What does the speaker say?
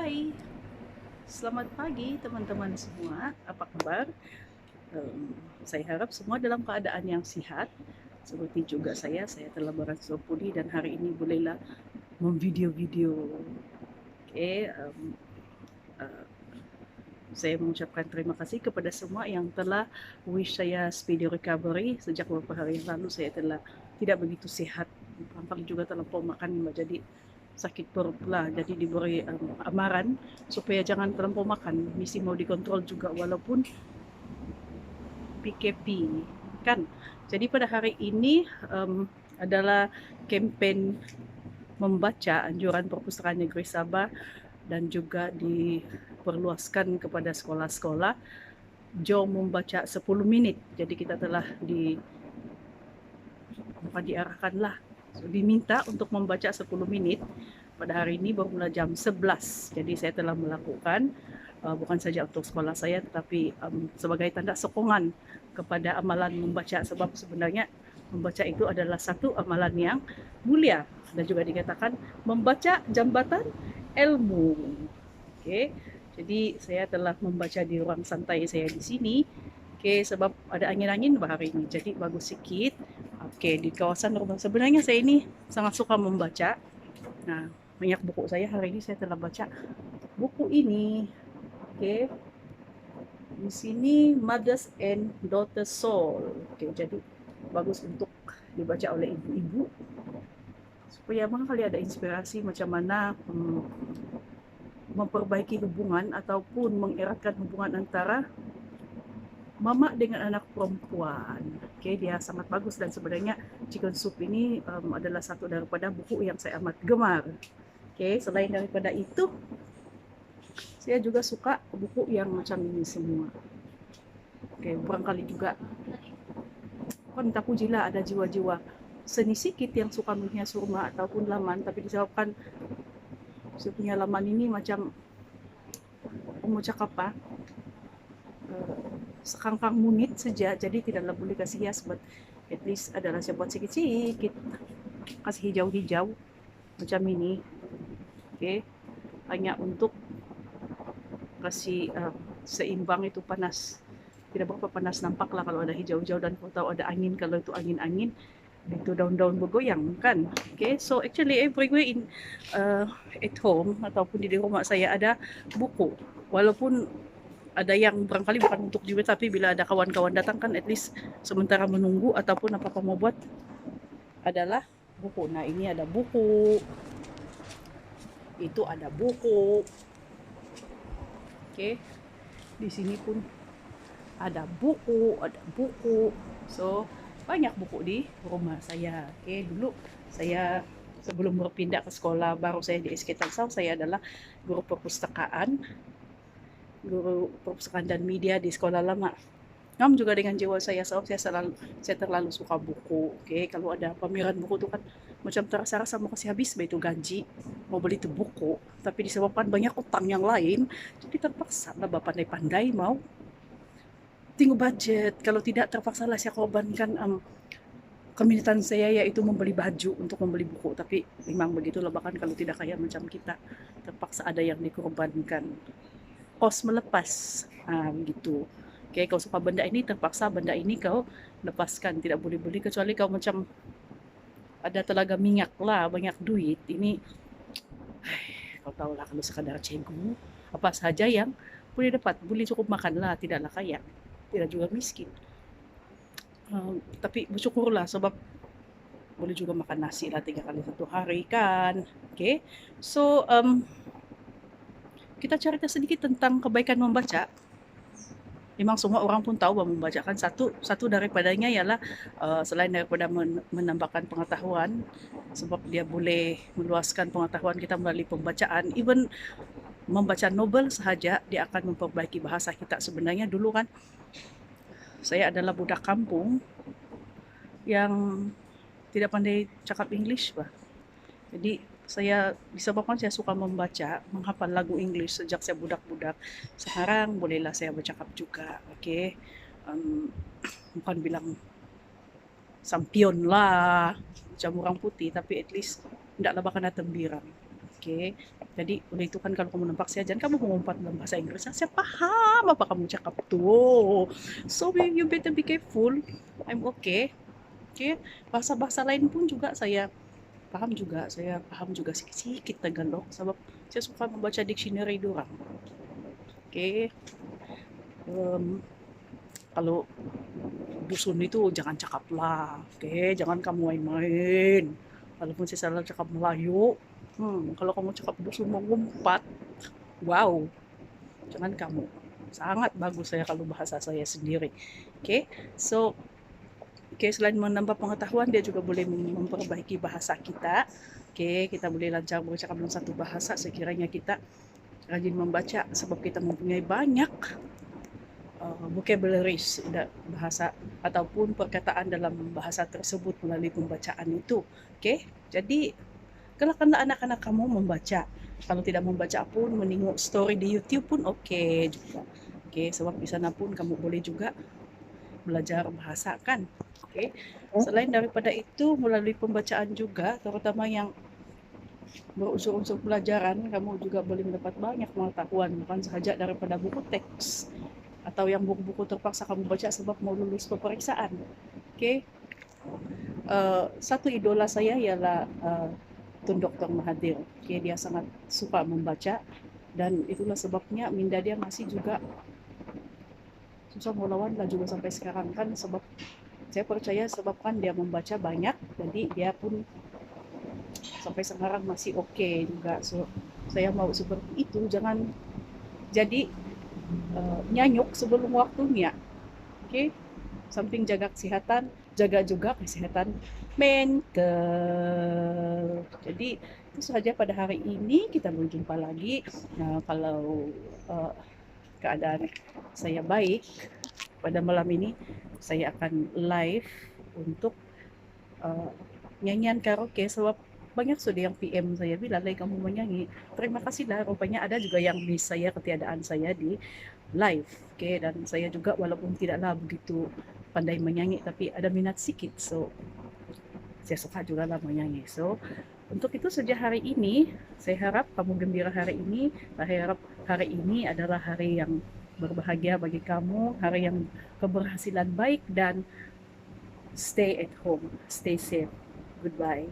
Hai, selamat pagi teman-teman semua. Apa kabar? Saya harap semua dalam keadaan yang sehat. Seperti juga saya telah berhasil pulih dan hari ini bolehlah memvideo-video. Oke, uh, saya mengucapkan terima kasih kepada semua yang telah wish saya speedy recovery. Sejak beberapa hari yang lalu saya telah tidak begitu sehat. Barangkali juga terlampau makan, jadi sakit perut lah. Jadi diberi amaran supaya jangan terlampau makan. Mesti mau dikontrol juga walaupun PKP kan. Jadi pada hari ini adalah campaign membaca anjuran Perpustakaan Negeri Sabah dan juga diperluaskan kepada sekolah-sekolah. Jom membaca 10 menit. Jadi kita telah diarahkan lah, diminta untuk membaca 10 menit. Pada hari ini bermula jam 11. Jadi saya telah melakukan bukan saja untuk sekolah saya tetapi sebagai tanda sokongan kepada amalan membaca, sebab sebenarnya membaca itu adalah satu amalan yang mulia dan juga dikatakan membaca jambatan ilmu. Okey. Jadi saya telah membaca di ruang santai saya di sini. Okey, sebab ada angin-angin hari ini. Jadi bagus sikit. Okey, di kawasan rumah. Sebenarnya saya ini sangat suka membaca. Nah, banyak buku saya hari ini saya telah baca buku ini. Okey. Di sini Mothers and Daughters Soul. Okey, jadi bagus untuk dibaca oleh ibu-ibu supaya barangkali ada inspirasi macam mana memperbaiki hubungan ataupun mengeratkan hubungan antara mama dengan anak perempuan. Okay, dia sangat bagus dan sebenarnya Chicken Soup ini adalah satu daripada buku yang saya amat gemar. Okay, selain daripada itu, saya juga suka buku yang macam ini semua. Okay, barangkali juga kan minta pujilah ada jiwa-jiwa seni sikit yang suka menghias rumah ataupun laman, tapi disebabkan saya punya laman ini macam mau cakap apa, sekangkang munit saja, jadi tidaklah boleh kasih hias, but at least adalah saya buat sikit-sikit kasih hijau-hijau macam ini. Okay, hanya untuk kasih seimbang itu panas, tidak berapa panas nampak lah kalau ada hijau-hijau, dan kalau tahu ada angin, kalau itu angin-angin itu daun-daun bergoyang kan. Okay, so actually everywhere in at home ataupun di rumah saya ada buku, walaupun ada yang barangkali bukan untuk juga, tapi bila ada kawan-kawan datang kan at least sementara menunggu ataupun apa-apa mau buat adalah buku. Nah, ini ada buku, itu ada buku. Oke, di sini pun ada buku, so banyak buku di rumah saya. Oke, dulu saya sebelum berpindah ke sekolah baru saya di SK Tangsel, saya adalah guru perpustakaan dan media di sekolah lama. Ngam juga dengan jiwa saya, sebab saya terlalu suka buku. Okay? Kalau ada pameran buku itu kan macam terasa-rasa mau kasih habis itu gaji mau beli itu buku, tapi disebabkan banyak utang yang lain, jadi terpaksa lah pandai-pandai mau tinggal budget. Kalau tidak terpaksa lah saya korbankan keminatan saya yaitu membeli baju untuk membeli buku, tapi memang begitulah, bahkan kalau tidak kaya macam kita terpaksa ada yang dikorbankan. Kos melepas, begitu. Okay, kau suka benda ini, terpaksa benda ini kau lepaskan, tidak boleh beli kecuali kau macam ada telaga minyak lah, banyak duit. Ini kau tahu lah, kalau sekadar cenggu apa saja yang boleh dapat, boleh cukup makan lah, tidaklah kaya, tidak juga miskin. Tapi bersyukurlah sebab boleh juga makan nasi lah 3 kali 1 hari kan. Okay, so kita cerita sedikit tentang kebaikan membaca. Memang semua orang pun tahu bahwa membacakan satu daripadanya ialah selain daripada menambahkan pengetahuan, sebab dia boleh meluaskan pengetahuan kita melalui pembacaan. Even membaca novel sahaja dia akan memperbaiki bahasa kita. Sebenarnya dulu kan saya adalah budak kampung yang tidak pandai cakap English bah. Jadi saya disebabkan saya suka membaca, menghafal lagu English sejak saya budak-budak. Sekarang bolehlah saya bercakap juga. Okay, bukan bilang sampion lah macam orang putih, tapi at least tidaklah bakal tembirang. Oke, jadi udah itu kan kalau kamu nampak saya, jangan kamu mengumpat dalam bahasa Inggris. Saya paham apa kamu cakap tuh. So you better be careful. I'm okay. Oke, bahasa-bahasa lain pun juga saya paham juga sedikit Tagalog sebab saya suka membaca dictionary dorang. Oke, um, kalau dusun itu jangan cakap lah, oke, jangan kamu main-main. Walaupun saya salah cakap Melayu, kalau kamu cakap dusun mengumpat, wow, jangan kamu. Sangat bagus saya kalau bahasa saya sendiri. Oke, so selain menambah pengetahuan, dia juga boleh memperbaiki bahasa kita. Oke, kita boleh lancar bercakap dalam satu bahasa sekiranya kita rajin membaca sebab kita mempunyai banyak vocabularies bahasa ataupun perkataan dalam bahasa tersebut melalui pembacaan itu. Oke, jadi galakkanlah anak-anak kamu membaca. Kalau tidak membaca pun menengok story di YouTube pun oke juga. Oke, sebab di sana pun kamu boleh juga belajar bahasa kan. Oke. Selain daripada itu melalui pembacaan juga terutama yang berunsur-unsur pelajaran, kamu juga boleh mendapat banyak pengetahuan bukan sahaja daripada buku teks atau yang buku-buku terpaksa kamu baca sebab mau lulus peperiksaan. Oke. Satu idola saya ialah Tun Dr. Mahathir. Oke, dia sangat suka membaca dan itulah sebabnya minda dia masih juga susah mau lawan lah juga sampai sekarang kan sebab saya percaya sebabkan dia membaca banyak jadi dia pun sampai sekarang masih oke juga. So saya mau seperti itu, jangan jadi nyanyuk sebelum waktunya. Oke, samping jaga kesehatan, jaga juga kesehatan mental. Jadi itu saja pada hari ini, kita berjumpa lagi. Nah, kalau keadaan saya baik pada malam ini, saya akan live untuk uh, nyanyian karaoke sebab banyak sudah yang PM saya bilang like kamu menyanyi. Terima kasih lah, rupanya ada juga yang miss saya ketiadaan saya di live. Oke, dan saya juga walaupun tidaklah begitu pandai menyanyi tapi ada minat sedikit. So saya suka juga lah menyanyi. So untuk itu saja hari ini, saya harap kamu gembira hari ini. Saya harap hari ini adalah hari yang berbahagia bagi kamu, hari yang keberhasilan baik dan stay at home, stay safe. Goodbye.